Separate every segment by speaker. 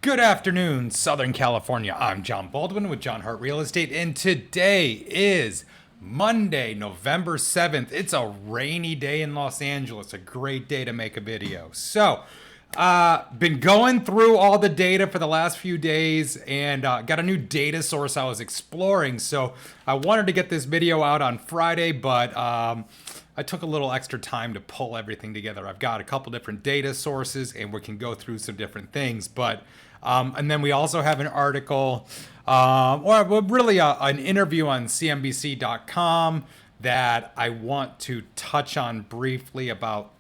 Speaker 1: Good afternoon, Southern California. I'm John Baldwin with John Hart Real Estate, and today is Monday, November 7th. It's a rainy day in Los Angeles, a great day to make a video. Been going through all the data for the last few days and got a new data source I was exploring. So I wanted to get this video out on Friday, but I took a little extra time to pull everything together. I've got a couple different data sources and we can go through some different things. And then we also have an article, an interview on CNBC.com that I want to touch on briefly about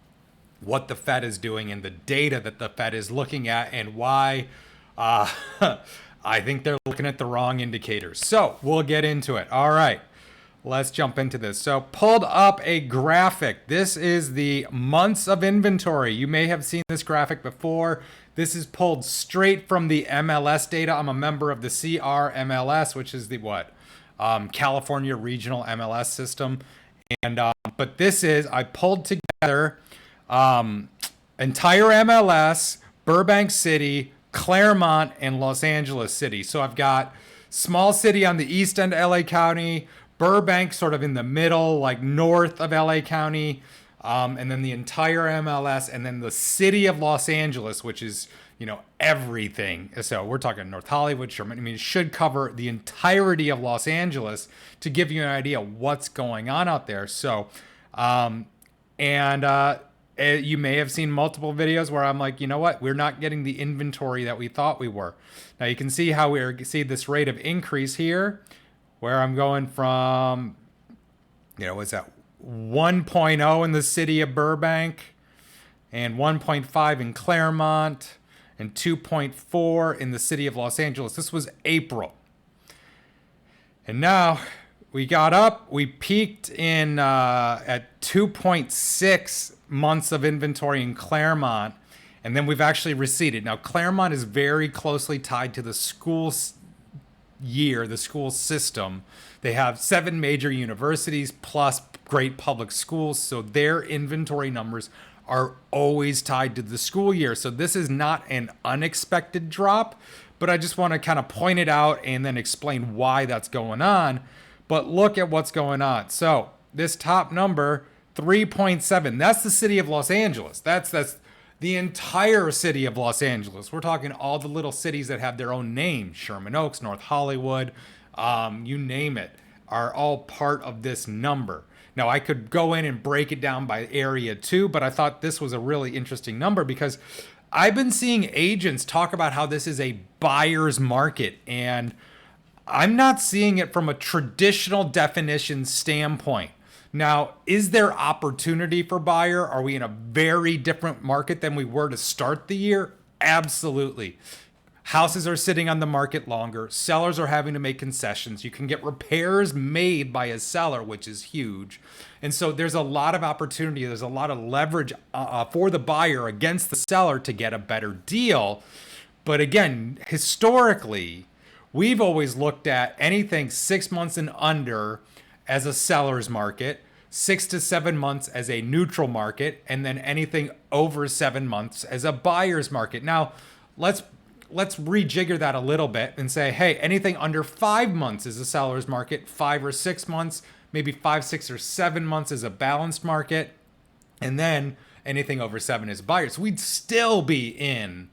Speaker 1: what the Fed is doing and the data that the Fed is looking at and why I think they're looking at the wrong indicators. So we'll get into it. All right, let's jump into this. So pulled up a graphic. This is the months of inventory. You may have seen this graphic before. This is pulled straight from the MLS data. I'm a member of the CRMLS, which is the California Regional MLS system. But I pulled together entire MLS, Burbank City, Claremont, and Los Angeles City. So I've got small city on the east end of LA County, Burbank sort of in the middle, like north of LA County, and then the entire MLS, and then the city of Los Angeles, which is, everything. So we're talking North Hollywood, Sherman. I mean, it should cover the entirety of Los Angeles to give you an idea what's going on out there. So, you may have seen multiple videos where I'm like, you know what? We're not getting the inventory that we thought we were. Now you can see how we see this rate of increase here, where I'm going from, what's that? 1.0 in the city of Burbank and 1.5 in Claremont and 2.4 in the city of Los Angeles. This was April. And now we got up, we peaked at 2.6 months of inventory in Claremont, and then we've actually receded. Now, Claremont is very closely tied to the school year, the school system. They have 7 major universities plus great public schools, so their inventory numbers are always tied to the school year. So this is not an unexpected drop, but I just want to kind of point it out and then explain why that's going on. But look at what's going on. So this top number, 3.7, that's the city of Los Angeles. That's the entire city of Los Angeles. We're talking all the little cities that have their own names, Sherman Oaks, North Hollywood, you name it, are all part of this number. Now, I could go in and break it down by area too, but I thought this was a really interesting number because I've been seeing agents talk about how this is a buyer's market, and I'm not seeing it from a traditional definition standpoint. Now, is there opportunity for buyer? Are we in a very different market than we were to start the year? Absolutely. Houses are sitting on the market longer. Sellers are having to make concessions. You can get repairs made by a seller, which is huge. And so there's a lot of opportunity. There's a lot of leverage for the buyer against the seller to get a better deal. But again, historically, we've always looked at anything 6 months and under as a seller's market, 6 to 7 months as a neutral market, and then anything over 7 months as a buyer's market. Now, let's rejigger that a little bit and say, hey, anything under 5 months is a seller's market, 5 or 6 months, maybe 5, 6, or 7 months is a balanced market, and then anything over 7 is buyers. We'd still be in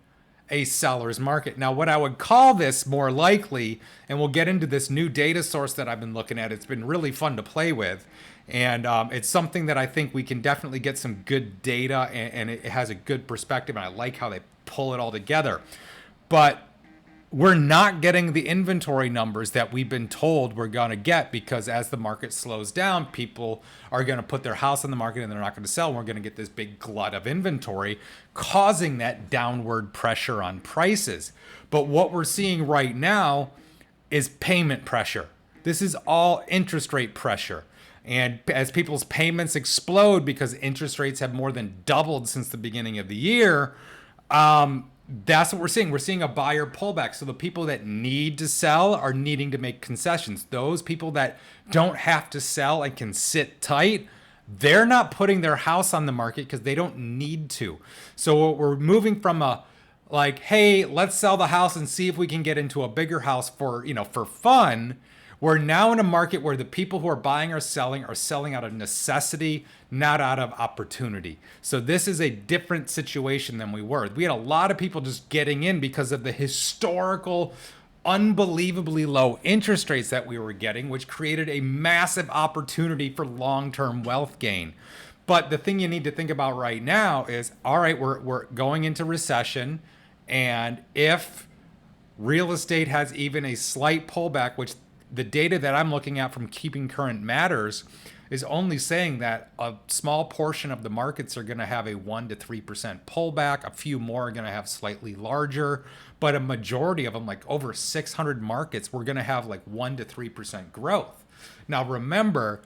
Speaker 1: a seller's market. Now, what I would call this more likely, and we'll get into this new data source that I've been looking at. It's been really fun to play with. And it's something that I think we can definitely get some good data, and it has a good perspective. And I like how they pull it all together. But we're not getting the inventory numbers that we've been told we're going to get, because as the market slows down, people are going to put their house on the market and they're not going to sell. We're going to get this big glut of inventory, causing that downward pressure on prices. But what we're seeing right now is payment pressure. This is all interest rate pressure. And as people's payments explode because interest rates have more than doubled since the beginning of the year, that's what we're seeing. We're seeing a buyer pullback. So the people that need to sell are needing to make concessions. Those people that don't have to sell and can sit tight, they're not putting their house on the market because they don't need to. So we're moving from a like, hey, let's sell the house and see if we can get into a bigger house for, for fun. We're now in a market where the people who are buying or selling are selling out of necessity, not out of opportunity. So this is a different situation than we were. We had a lot of people just getting in because of the historical, unbelievably low interest rates that we were getting, which created a massive opportunity for long-term wealth gain. But the thing you need to think about right now is, all right, we're going into recession. And if real estate has even a slight pullback, which the data that I'm looking at from Keeping Current Matters is only saying that a small portion of the markets are going to have a 1 to 3% pullback. A few more are going to have slightly larger, but a majority of them, like over 600 markets, we're going to have like 1 to 3% growth. Now, remember,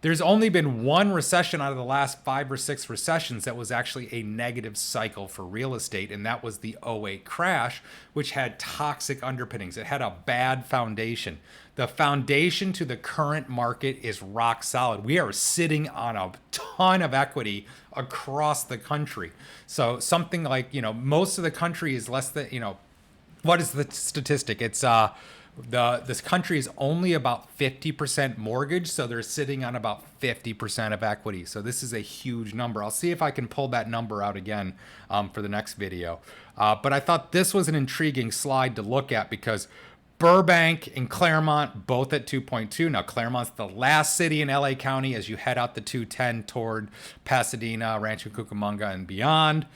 Speaker 1: there's only been one recession out of the last 5 or 6 recessions that was actually a negative cycle for real estate, and that was the '08 crash, which had toxic underpinnings. It had a bad foundation. The foundation to the current market is rock solid. We are sitting on a ton of equity across the country. So something like, most of the country is less than, what is the statistic? It's this country is only about 50% mortgage, so they're sitting on about 50% of equity. So this is a huge number. I'll see if I can pull that number out again for the next video. But I thought this was an intriguing slide to look at because Burbank and Claremont both at 2.2. Now Claremont's the last city in LA County as you head out the 210 toward Pasadena, Rancho Cucamonga, and beyond.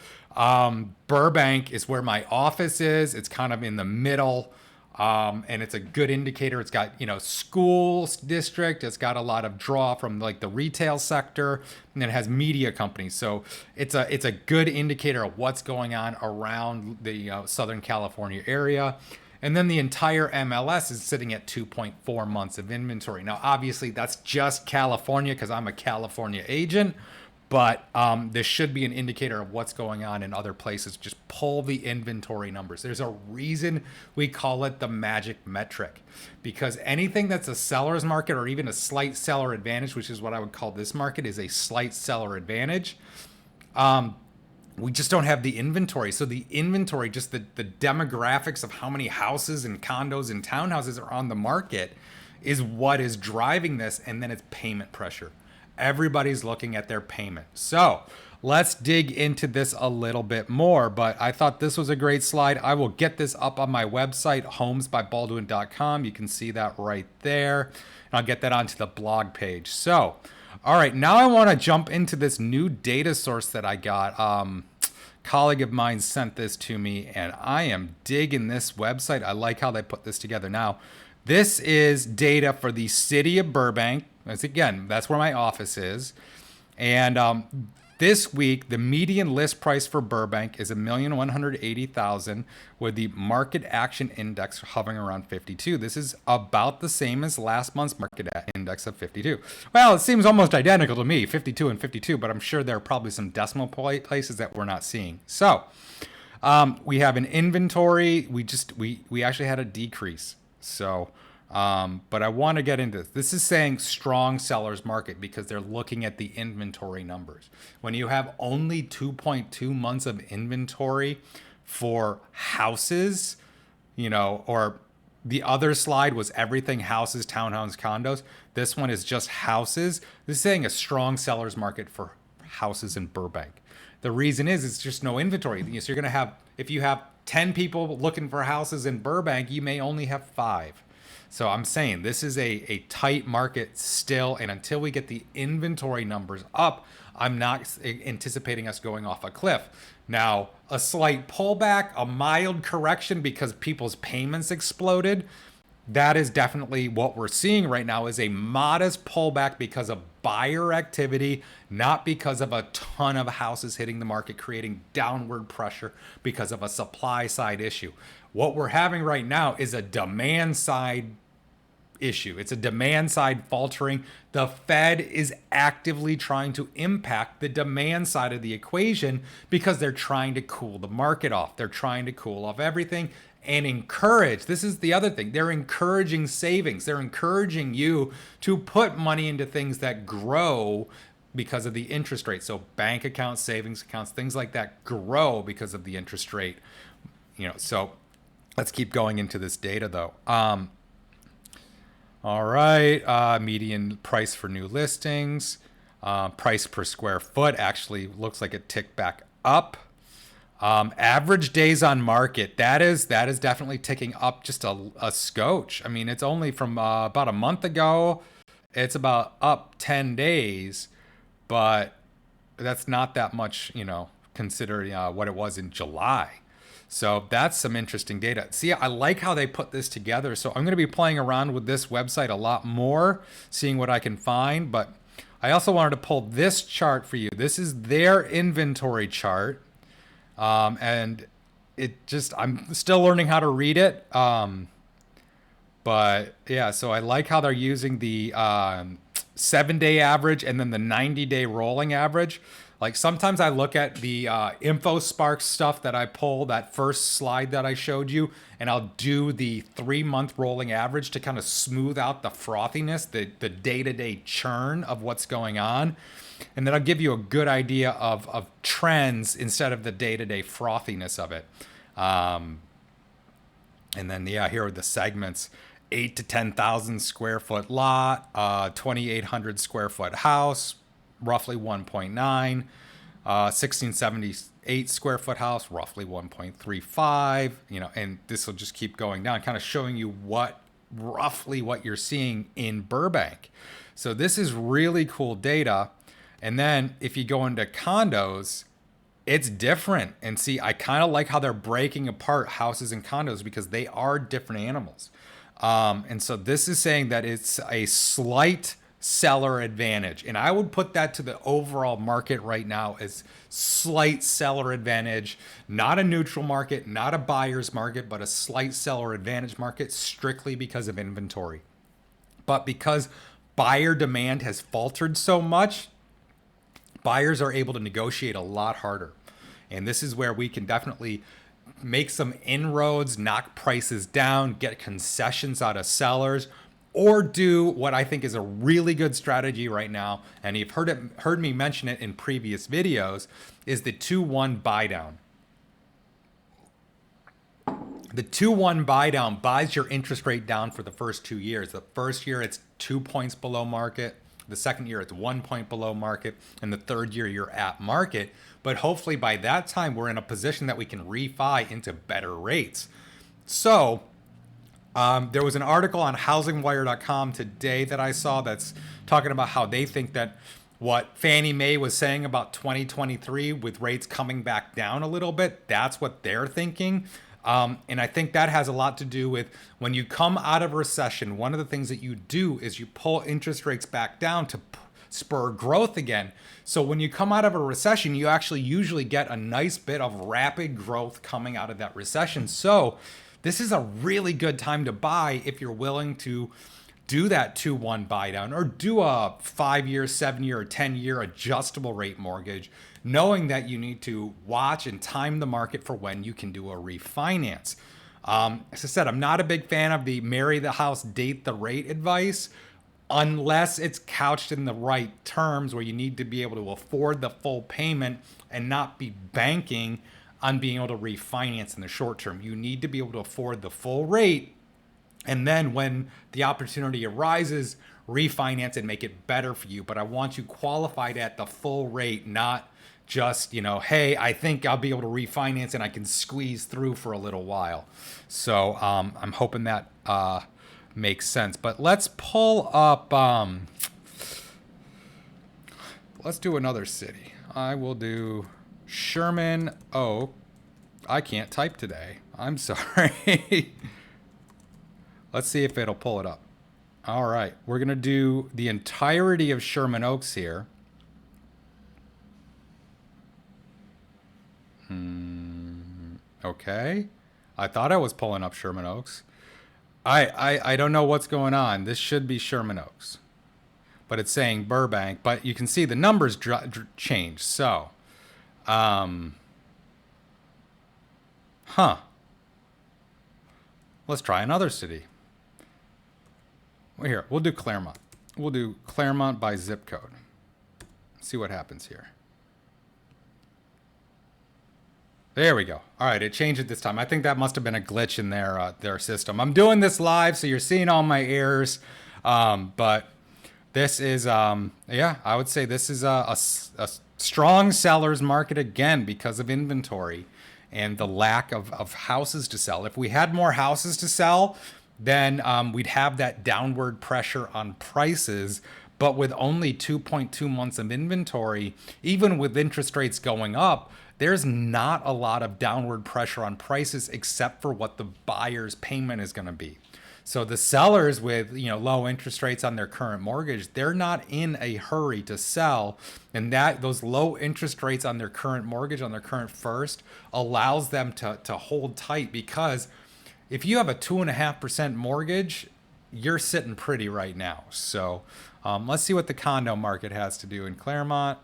Speaker 1: Burbank is where my office is. It's kind of in the middle. And it's a good indicator. It's got, school district. It's got a lot of draw from like the retail sector, and then it has media companies. So it's a good indicator of what's going on around the Southern California area. And then the entire MLS is sitting at 2.4 months of inventory. Now, obviously, that's just California because I'm a California agent. But this should be an indicator of what's going on in other places. Just pull the inventory numbers. There's a reason we call it the magic metric, because anything that's a seller's market or even a slight seller advantage, which is what I would call this market, is a slight seller advantage. We just don't have the inventory. So the inventory, just the demographics of how many houses and condos and townhouses are on the market is what is driving this. And then it's payment pressure. Everybody's looking at their payment. So let's dig into this a little bit more, but I thought this was a great slide. I will get this up on my website, homesbybaldwin.com. You can see that right there. And I'll get that onto the blog page. So, all right, now I want to jump into this new data source that I got. Colleague of mine sent this to me, and I am digging this website. I like how they put this together. Now, this is data for the city of Burbank. Again, that's where my office is. And this week, the median list price for Burbank is $1,180,000 with the market action index hovering around 52. This is about the same as last month's market index of 52. Well, it seems almost identical to me, 52 and 52, but I'm sure there are probably some decimal places that we're not seeing. So we have an inventory. We actually had a decrease. So, but I want to get into this. This is saying strong seller's market because they're looking at the inventory numbers. When you have only 2.2 months of inventory for houses, or the other slide was everything houses, townhomes, condos. This one is just houses. This is saying a strong seller's market for houses in Burbank. The reason is it's just no inventory. So you're going to have, if you have 10 people looking for houses in Burbank, you may only have 5. So I'm saying this is a tight market still, and until we get the inventory numbers up, I'm not anticipating us going off a cliff. Now, a slight pullback, a mild correction because people's payments exploded, that is definitely what we're seeing right now, is a modest pullback because of buyer activity, not because of a ton of houses hitting the market, creating downward pressure because of a supply side issue. What we're having right now is a demand side issue. It's a demand side faltering. The Fed is actively trying to impact the demand side of the equation because they're trying to cool the market off. They're trying to cool off everything and encourage. This is the other thing. They're encouraging savings. They're encouraging you to put money into things that grow because of the interest rate. So bank accounts, savings accounts, things like that grow because of the interest rate. So let's keep going into this data though. All right, median price for new listings, price per square foot actually looks like it ticked back up. Average days on market, that is definitely ticking up just a scotch. I mean, it's only from about a month ago. It's about up 10 days, but that's not that much, considering what it was in July. So that's some interesting data. See, I like how they put this together. So I'm going to be playing around with this website a lot more, seeing what I can find. But I also wanted to pull this chart for you. This is their inventory chart. And I'm still learning how to read it. But yeah, so I like how they're using the 7-day average and then the 90-day rolling average. Like sometimes I look at the InfoSpark stuff that I pull, that first slide that I showed you, and I'll do the 3-month rolling average to kind of smooth out the frothiness, the day-to-day churn of what's going on. And then I'll give you a good idea of trends instead of the day-to-day frothiness of it. And then, here are the segments. 8 to 10,000 square foot lot, 2,800 square foot house, roughly 1.9, 1678 square foot house, roughly 1.35, and this will just keep going down, kind of showing you roughly what you're seeing in Burbank. So this is really cool data. And then if you go into condos, it's different. And see, I kind of like how they're breaking apart houses and condos because they are different animals. And so this is saying that it's a slight seller advantage. And I would put that to the overall market right now as slight seller advantage, not a neutral market, not a buyer's market, but a slight seller advantage market strictly because of inventory. But because buyer demand has faltered so much, buyers are able to negotiate a lot harder. And this is where we can definitely make some inroads, knock prices down, get concessions out of sellers, or do what I think is a really good strategy right now, and you've heard me mention it in previous videos, is the 2-1 buy down. The 2-1 buy down buys your interest rate down for the first 2 years. The first year it's 2 points below market. The second year it's 1 point below market. And the third year you're at market. But hopefully by that time we're in a position that we can refi into better rates. So there was an article on housingwire.com today that I saw that's talking about how they think that what Fannie Mae was saying about 2023 with rates coming back down a little bit, that's what they're thinking. And I think that has a lot to do with when you come out of a recession, one of the things that you do is you pull interest rates back down to spur growth again. So when you come out of a recession, you actually usually get a nice bit of rapid growth coming out of that recession. So this is a really good time to buy if you're willing to do that 2-1 buy down or do a 5-year, 7-year, or 10-year adjustable rate mortgage, knowing that you need to watch and time the market for when you can do a refinance. As I said, I'm not a big fan of the marry the house, date the rate advice, unless it's couched in the right terms where you need to be able to afford the full payment and not be banking on being able to refinance in the short term. You need to be able to afford the full rate. And then when the opportunity arises, refinance and make it better for you. But I want you qualified at the full rate, not just, hey, I think I'll be able to refinance and I can squeeze through for a little while. So I'm hoping that makes sense. But let's pull up, let's do another city. I will do Sherman Oak. I can't type today. I'm sorry. Let's see if it'll pull it up. All right. We're going to do the entirety of Sherman Oaks here. Okay. I thought I was pulling up Sherman Oaks. I don't know what's going on. This should be Sherman Oaks. But it's saying Burbank. But you can see the numbers change. So, let's try another city. Well, here, we'll do Claremont. We'll do Claremont by zip code. See what happens here. There we go. All right, it changed it this time. I think that must have been a glitch in their system. I'm doing this live, so you're seeing all my errors. But this is, yeah, I would say this is a strong seller's market again because of inventory and the lack of houses to sell. If we had more houses to sell, then we'd have that downward pressure on prices. But with only 2.2 months of inventory, even with interest rates going up, there's not a lot of downward pressure on prices except for what the buyer's payment is going to be. So the sellers with low interest rates on their current mortgage, they're not in a hurry to sell, and that those low interest rates on their current mortgage, on their current first, allows them to hold tight, because if you have a 2.5% mortgage, you're sitting pretty right now. So let's see what the condo market has to do in Claremont.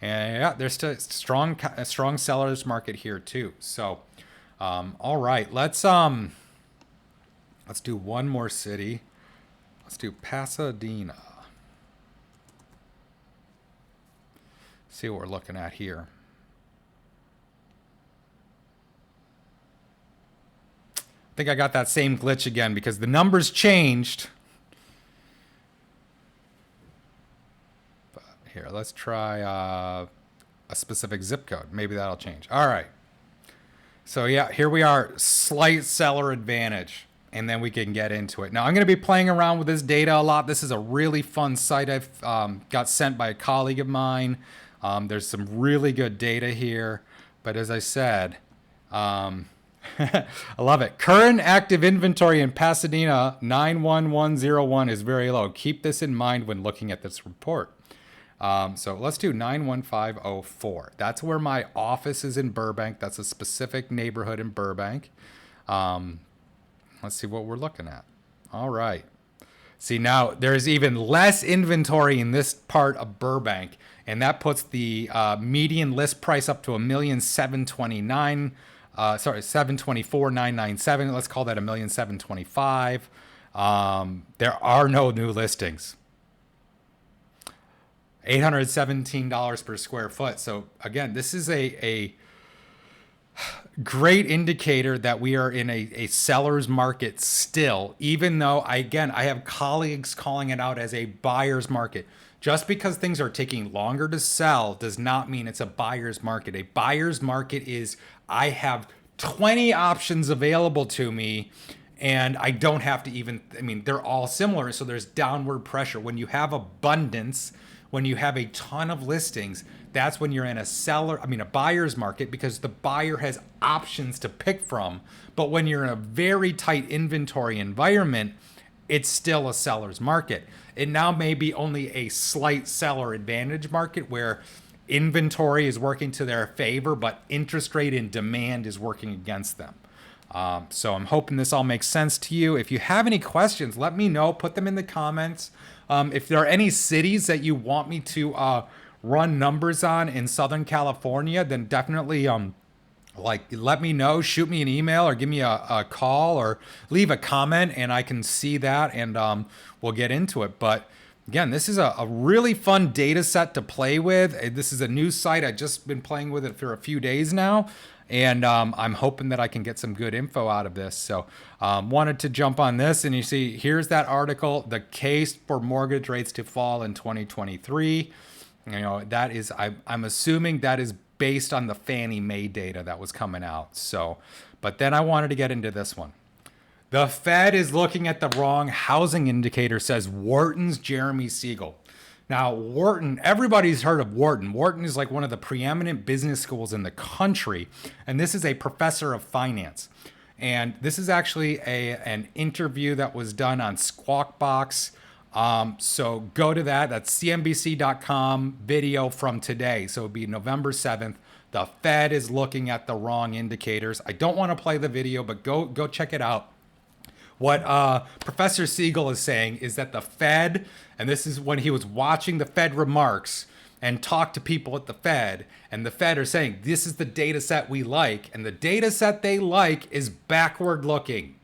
Speaker 1: And yeah, there's still a strong sellers market here too. So all right, let's do one more city. Let's do Pasadena. See what we're looking at here. I think I got that same glitch again because the numbers changed. But here, let's try a specific zip code. Maybe that'll change. All right. So yeah, here we are, slight seller advantage. And then we can get into it. Now, I'm going to be playing around with this data a lot. This is a really fun site I've got sent by a colleague of mine. There's some really good data here. But as I said, I love it. Current active inventory in Pasadena, 91101, is very low. Keep this in mind when looking at this report. So let's do 91504. That's where my office is in Burbank. That's a specific neighborhood in Burbank. Let's see what we're looking at. All right. See, now there's even less inventory in this part of Burbank, and that puts the median list price up to $1,729,000. 724,997. Let's call that $1,725,000. There are no new listings. $817 per square foot. So again, this is a great indicator that we are in a seller's market still, even though I have colleagues calling it out as a buyer's market. Just because things are taking longer to sell does not mean it's a buyer's market. A buyer's market is, I have 20 options available to me and I don't have to even, they're all similar. So there's downward pressure. When you have abundance, when you have a ton of listings, that's when you're in a buyer's market, because the buyer has options to pick from. But when you're in a very tight inventory environment, it's still a seller's market. It now may be only a slight seller advantage market where inventory is working to their favor, but interest rate and demand is working against them. So I'm hoping this all makes sense to you. If you have any questions, let me know. Put them in the comments. If there are any cities that you want me to run numbers on in Southern California, then definitely let me know. Shoot me an email or give me a call or leave a comment, and I can see that, and we'll get into it. But again, this is a really fun data set to play with. This is a new site. I've just been playing with it for a few days now. And I'm hoping that I can get some good info out of this. So wanted to jump on this. And you see, here's that article, the case for mortgage rates to fall in 2023. That is, I'm assuming that is based on the Fannie Mae data that was coming out. So, but then I wanted to get into this one. The Fed is looking at the wrong housing indicator, says Wharton's Jeremy Siegel. Now, Wharton, everybody's heard of Wharton. Wharton is like one of the preeminent business schools in the country, and this is a professor of finance. And this is actually an interview that was done on Squawk Box. So go to that. That's CNBC.com video from today. So it'll be November 7th. The Fed is looking at the wrong indicators. I don't want to play the video, but go check it out. What Professor Siegel is saying is that the Fed, and this is when he was watching the Fed remarks and talked to people at the Fed, and the Fed are saying, this is the data set we like, and the data set they like is backward looking.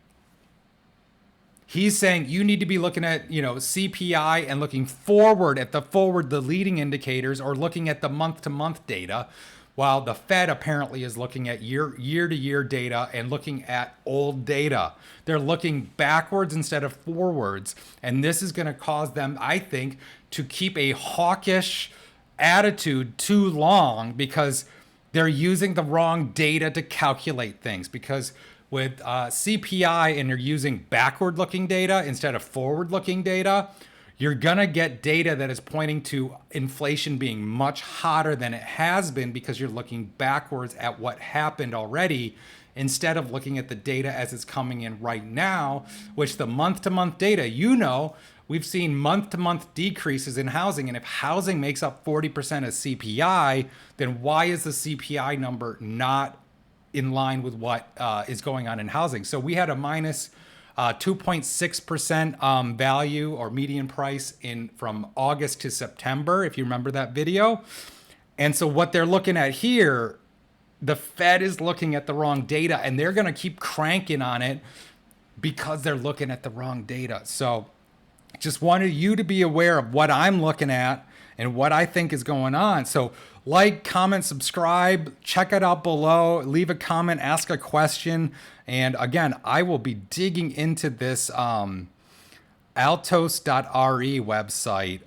Speaker 1: He's saying you need to be looking at, CPI and looking forward at the leading indicators, or looking at the month-to-month data. while the Fed apparently is looking at year to year data and looking at old data. They're looking backwards instead of forwards. And this is going to cause them, I think, to keep a hawkish attitude too long because they're using the wrong data to calculate things. Because with CPI and you're using backward looking data instead of forward looking data, you're going to get data that is pointing to inflation being much hotter than it has been because you're looking backwards at what happened already instead of looking at the data as it's coming in right now, which the month-to-month data, we've seen month-to-month decreases in housing. And if housing makes up 40% of CPI, then why is the CPI number not in line with what is going on in housing? So we had a minus 2.6% value or median price from August to September, if you remember that video. And so what they're looking at here, the Fed is looking at the wrong data and they're going to keep cranking on it because they're looking at the wrong data. So just wanted you to be aware of what I'm looking at and what I think is going on. So like, comment, subscribe, check it out below, leave a comment, ask a question. And again, I will be digging into this altos.re website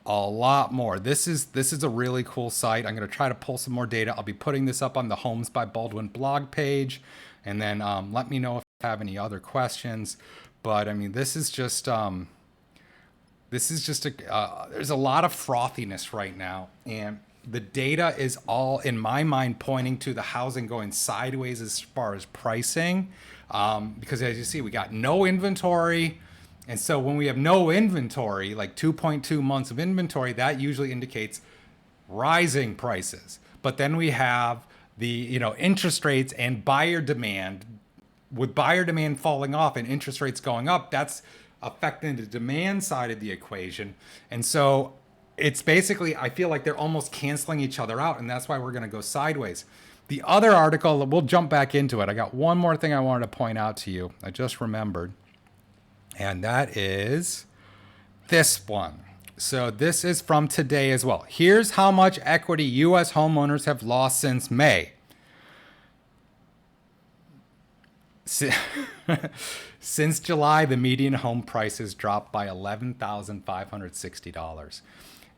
Speaker 1: a lot more. This is a really cool site. I'm going to try to pull some more data. I'll be putting this up on the Homes by Baldwin blog page. And then let me know if you have any other questions. But I mean, this is just there's a lot of frothiness right now. And the data is all, in my mind, pointing to the housing going sideways as far as pricing. Because as you see, we got no inventory. And so when we have no inventory, like 2.2 months of inventory, that usually indicates rising prices. But then we have the interest rates and buyer demand. With buyer demand falling off and interest rates going up, that's affecting the demand side of the equation. And so it's basically, I feel like they're almost canceling each other out, and that's why we're going to go sideways. The other article, we'll jump back into it. I got one more thing I wanted to point out to you. I just remembered, and that is this one. So this is from today as well. Here's how much equity U.S. homeowners have lost since May. Since July, the median home prices dropped by $11,560.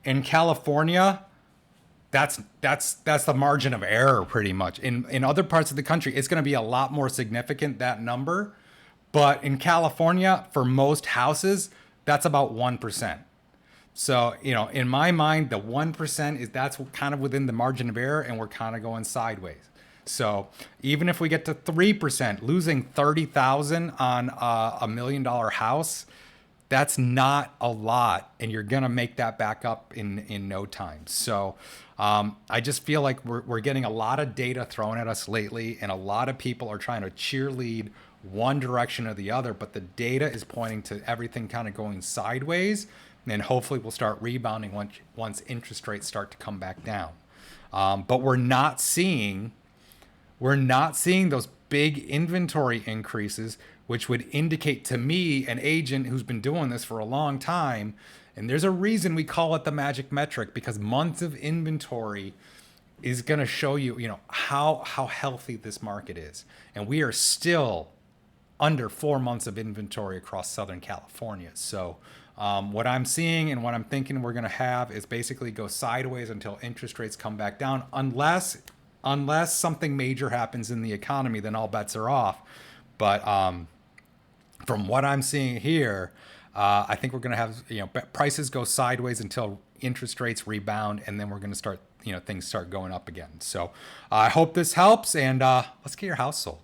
Speaker 1: In California, that's the margin of error pretty much. In other parts of the country, it's going to be a lot more significant, that number. But in California, for most houses, that's about 1%. So, in my mind, the 1% that's kind of within the margin of error, and we're kind of going sideways. So even if we get to 3%, losing $30,000 on a $1 million house, that's not a lot, and you're gonna make that back up in no time. So I just feel like we're getting a lot of data thrown at us lately, and a lot of people are trying to cheerlead one direction or the other, but the data is pointing to everything kind of going sideways, and hopefully we'll start rebounding once interest rates start to come back down. But we're not seeing those big inventory increases, which would indicate to me, an agent who's been doing this for a long time, and there's a reason we call it the magic metric, because months of inventory is going to show you, how healthy this market is. And we are still under 4 months of inventory across Southern California. So what I'm seeing and what I'm thinking we're going to have is basically go sideways until interest rates come back down, unless something major happens in the economy, then all bets are off. But from what I'm seeing here, I think we're going to have prices go sideways until interest rates rebound, and then we're going to start things start going up again. So I hope this helps, and let's get your house sold.